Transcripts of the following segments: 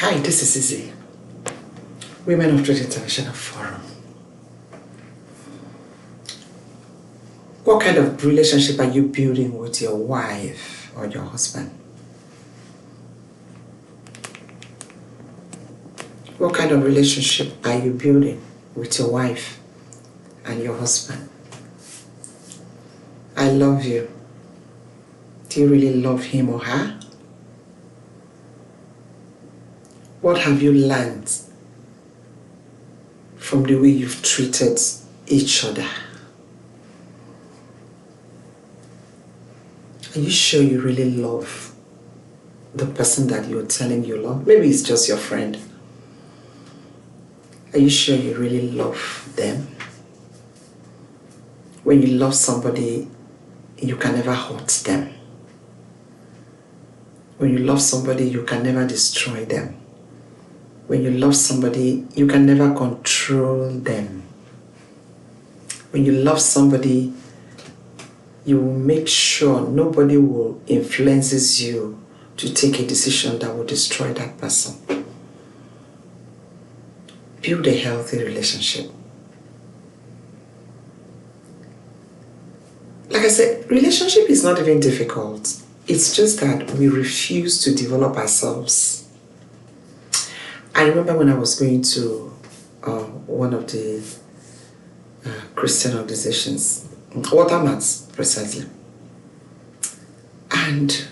Hi, this is Izzy, Women of Truth International Forum. What kind of relationship are you building with your wife or your husband? What kind of relationship are you building with your wife and your husband? I love you. Do you really love him or her? What have you learned from the way you've treated each other? Are you sure you really love the person that you're telling you love? Maybe it's just your friend. Are you sure you really love them? When you love somebody, you can never hurt them. When you love somebody, you can never destroy them. When you love somebody, you can never control them. When you love somebody, you will make sure nobody will influence you to take a decision that will destroy that person. Build a healthy relationship. Like I said, relationship is not even difficult. It's just that we refuse to develop ourselves. I remember when I was going to one of the Christian organizations, Watermats precisely, and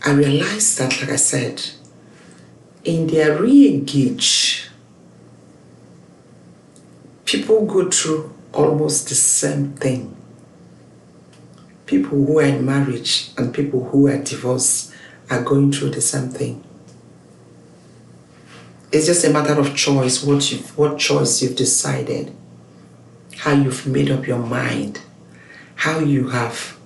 I realized that, like I said, in their re-engage, people go through almost the same thing. People who are in marriage and people who are divorced are going through the same thing. It's just a matter of choice, what choice you've decided, how you've made up your mind, how you have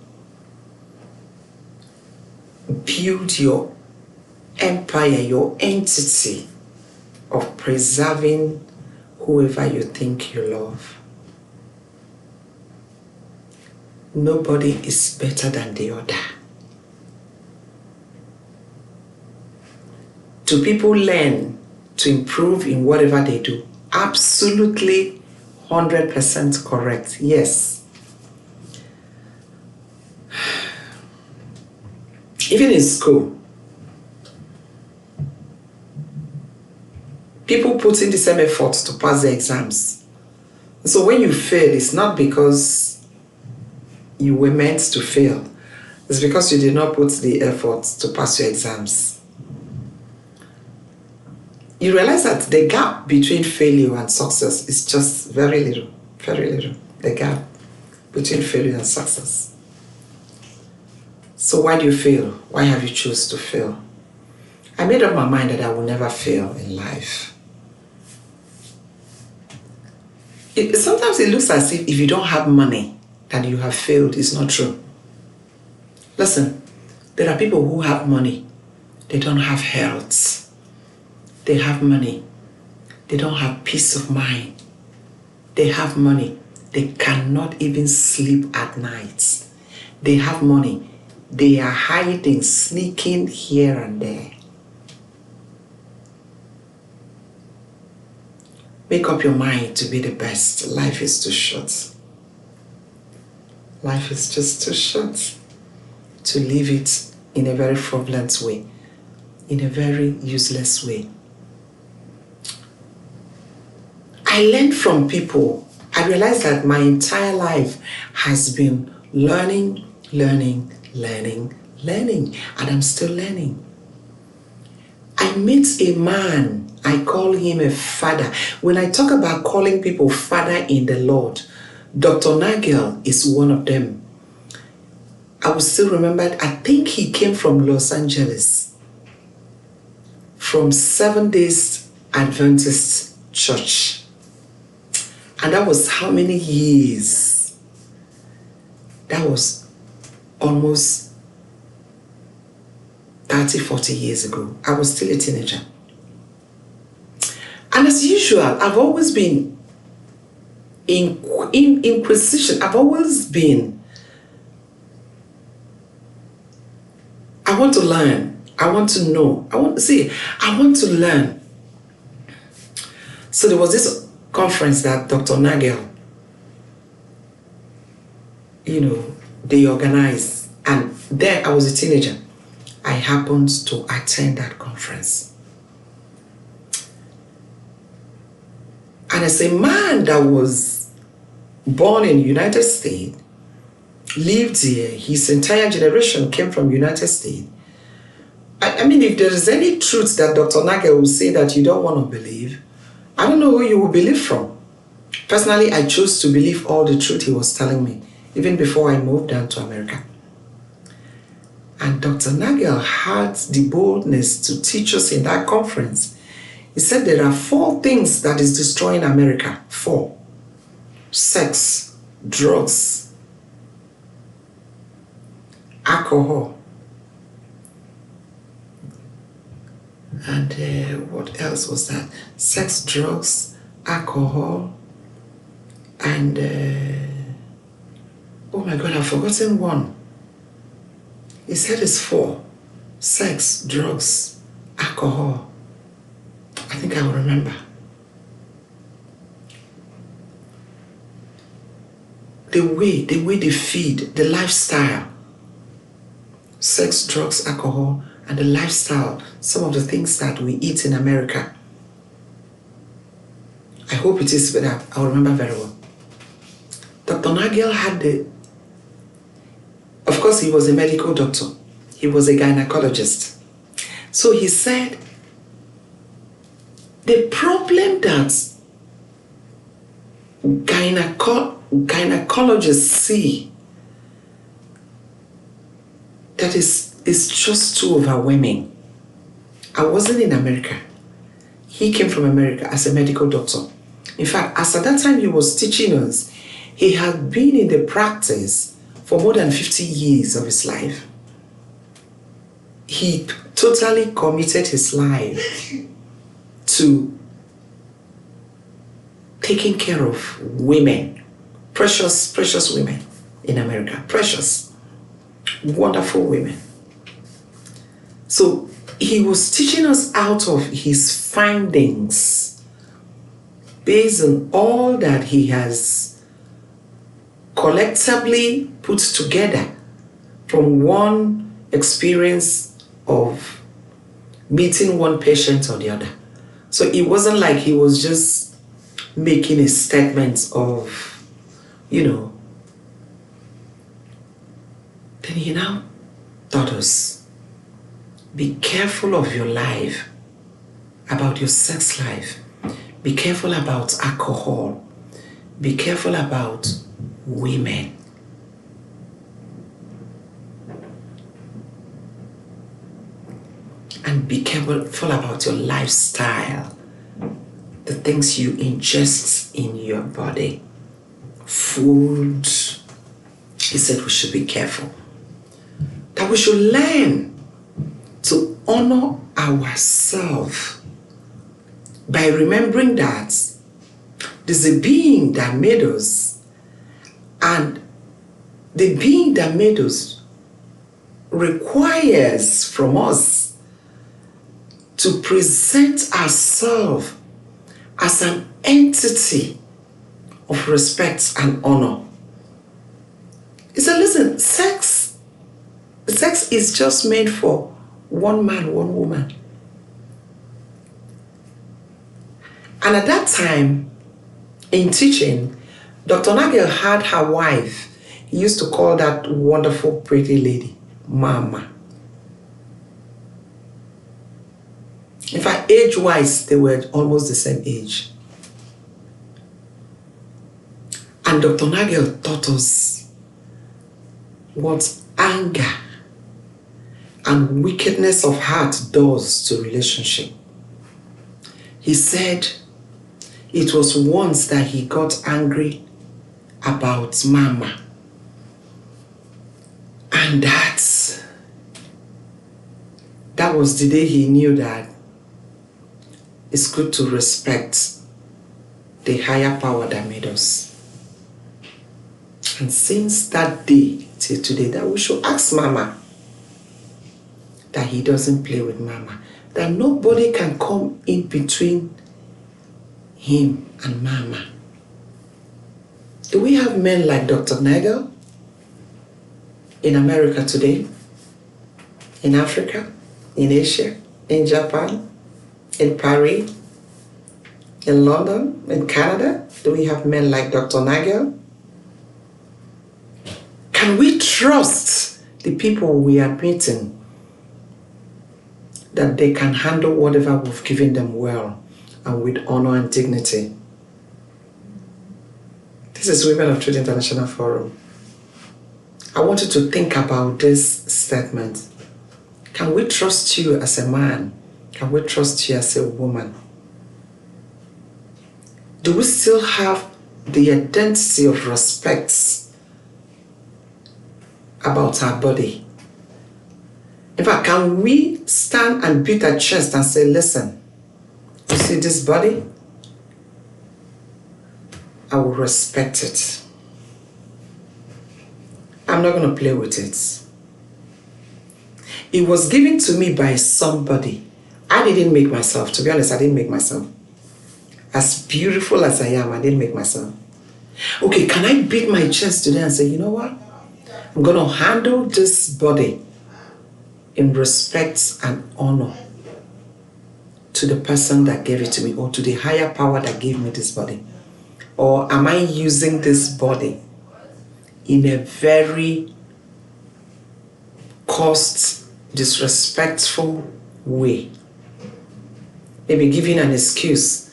built your empire, your entity of preserving whoever you think you love. Nobody is better than the other. Do people learn to improve in whatever they do? Absolutely 100% correct. Yes. Even in school, people put in the same effort to pass the exams. So when you fail, it's not because you were meant to fail. It's because you did not put the effort to pass your exams. You realize that the gap between failure and success is just very little, the gap between failure and success. So why do you fail? Why have you chosen to fail? I made up my mind that I will never fail in life. Sometimes it looks as if you don't have money, that you have failed. It's not true. Listen, there are people who have money, they don't have health. They have money, they don't have peace of mind. They have money, they cannot even sleep at night. They have money, they are hiding, sneaking here and there. Make up your mind to be the best. Life is too short. Life is just too short to live it in a very fraudulent way, in a very useless way. I learned from people. I realized that my entire life has been learning, and I'm still learning. I meet a man, I call him a father. When I talk about calling people father in the Lord, Dr. Nagel is one of them. I will still remember, I think he came from Los Angeles, from Seventh Day Adventist Church. And that was how many years? That was almost 30, 40 years ago. I was still a teenager. And as usual, I've always been in inquisition. I've always been, I want to learn. I want to know. I want to learn. So there was this conference that Dr. Nagel, they organized. And there I was a teenager. I happened to attend that conference. And as a man that was born in the United States, lived here, his entire generation came from the United States. I mean, if there is any truth that Dr. Nagel will say that you don't want to believe, I don't know who you will believe from. Personally, I chose to believe all the truth he was telling me, even before I moved down to America. And Dr. Nagel had the boldness to teach us in that conference. He said there are 4 things that is destroying America. 4. Sex, drugs, alcohol, and what else was that? Sex, drugs, alcohol, and oh my God, I've forgotten one. He said it's 4. Sex, drugs, alcohol. I think I will remember. The way they feed, the lifestyle. Sex, drugs, alcohol, and the lifestyle. Some of the things that we eat in America. I hope it is, but I'll remember very well. Dr. Nagel had of course, he was a medical doctor. He was a gynecologist. So he said, the problem that gynecologists see that is just too overwhelming. I wasn't in America. He came from America as a medical doctor. In fact, as at that time he was teaching us, he had been in the practice for more than 50 years of his life. He totally committed his life to taking care of women, precious women in America, precious, wonderful women. So he was teaching us out of his findings based on all that he has collectively put together from one experience of meeting one patient or the other. So it wasn't like he was just making a statement of, Then he now taught us, be careful of your life, about your sex life. Be careful about alcohol. Be careful about women. And be careful about your lifestyle. The things you ingest in your body. Food. He said we should be careful. That we should learn to honor ourselves by remembering that there's a being that made us, and the being that made us requires from us to present ourselves as an entity of respect and honor. He said, listen, sex is just made for one man, one woman. And at that time, in teaching, Dr. Nagel had her wife. He used to call that wonderful, pretty lady, Mama. In fact, age-wise, they were almost the same age. And Dr. Nagel taught us what anger and wickedness of heart does to relationship. He said it was once that he got angry about Mama. And that was the day he knew that it's good to respect the higher power that made us. And since that day till today, that we should ask Mama that he doesn't play with mama. That nobody can come in between him and mama. Do we have men like Dr. Nagel in America today? In Africa? In Asia? In Japan? In Paris? In London? In Canada? Do we have men like Dr. Nagel? Can we trust the people we are meeting that they can handle whatever we've given them well and with honor and dignity? This is Women of Truth International Forum. I want you to think about this statement. Can we trust you as a man? Can we trust you as a woman? Do we still have the identity of respect about our body? In fact, can we stand and beat our chest and say, listen, you see this body? I will respect it. I'm not going to play with it. It was given to me by somebody. I didn't make myself. To be honest, I didn't make myself. As beautiful as I am, I didn't make myself. Okay, can I beat my chest today and say, you know what? I'm going to handle this body in respect and honor to the person that gave it to me, or to the higher power that gave me this body? Or am I using this body in a very disrespectful way? Maybe giving an excuse.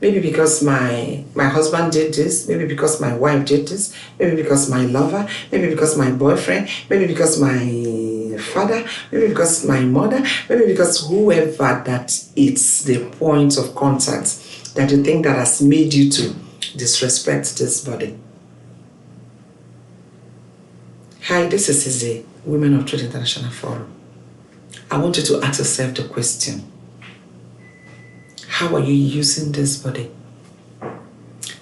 Maybe because my husband did this, maybe because my wife did this, maybe because my lover, maybe because my boyfriend, maybe because my father, maybe because my mother, maybe because whoever that it's the point of contact that you think that has made you to disrespect this body. Hi, this is Izzy, Women of Truth International Forum. I want you to ask yourself the question: how are you using this body?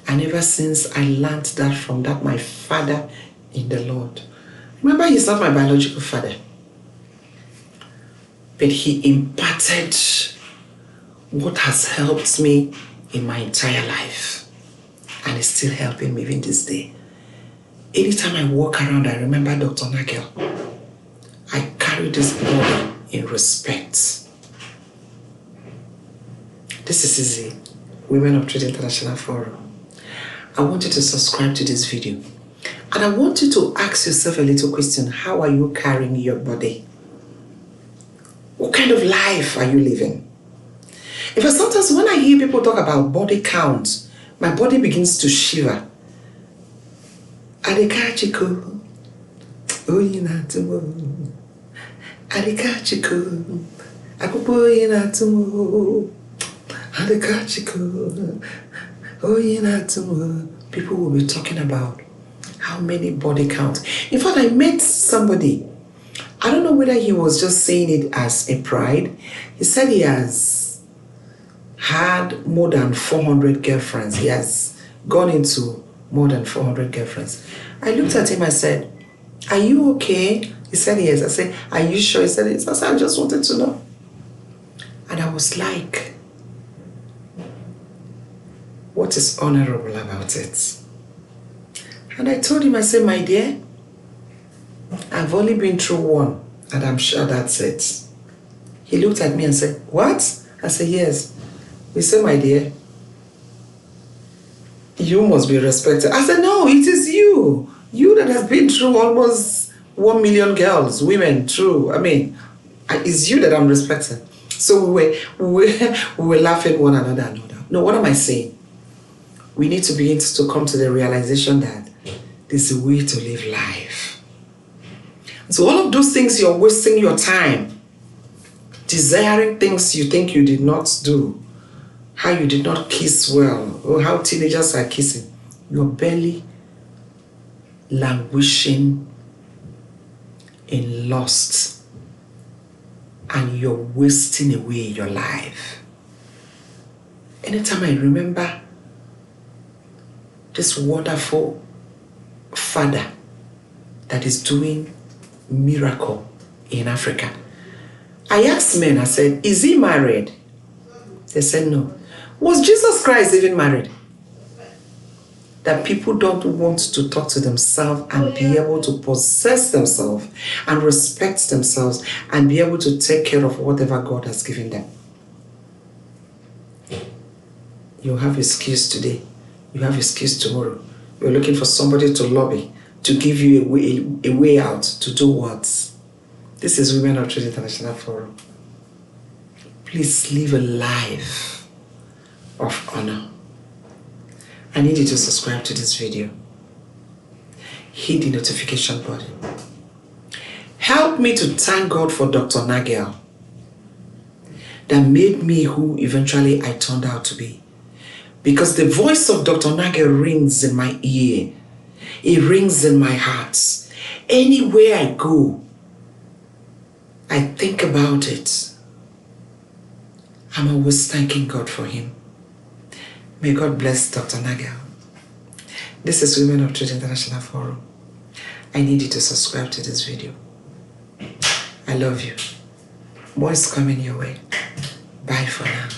And ever since I learned that from my father in the Lord. Remember, he's not my biological father, but he imparted what has helped me in my entire life. And it's still helping me even this day. Anytime I walk around, I remember Dr. Nagel. I carry this body in respect. This is Izzy, Women of Truth International Forum. I want you to subscribe to this video. And I want you to ask yourself a little question. How are you carrying your body? What kind of life are you living? In fact, sometimes when I hear people talk about body count, my body begins to shiver. Adikachiko, oyinatumo. Adikachiko, akupo oyinatumo. Adikachiko, oyinatumo. People will be talking about how many body count. In fact, I met somebody. I don't know whether he was just saying it as a pride. He said he has had more than 400 girlfriends. He has gone into more than 400 girlfriends. I looked at him, I said, are you okay? He said yes. I said, are you sure? He said yes. I said, I just wanted to know. And I was like, what is honorable about it? And I told him, I said, my dear, I've only been through one, and I'm sure that's it. He looked at me and said, what? I said, yes. He said, my dear, you must be respected. I said, no, it is you. You that has been through almost 1 million girls, women, through. I mean, it's you that I'm respecting. So we were laughing one another. No, what am I saying? We need to begin to come to the realization that there's a way to live life. So all of those things, you're wasting your time desiring things you think you did not do, how you did not kiss well, or how teenagers are kissing. You're barely languishing in lust, and you're wasting away your life. Anytime I remember this wonderful Father that is doing miracle in Africa, I asked men, I said, is he married? They said no. Was Jesus Christ even married? That people don't want to talk to themselves and be able to possess themselves and respect themselves and be able to take care of whatever God has given them. You have excuse today. You have excuse tomorrow. You're looking for somebody to lobby, to give you a way out, to do what? This is Women of Truth International Forum. Please live a life of honor. I need you to subscribe to this video. Hit the notification button. Help me to thank God for Dr. Nagel that made me who eventually I turned out to be. Because the voice of Dr. Nagel rings in my ear. It rings in my heart. Anywhere I go, I think about it. I'm always thanking God for him. May God bless Dr. Nagel. This is Women of Truth International Forum. I need you to subscribe to this video. I love you. More is coming your way. Bye for now.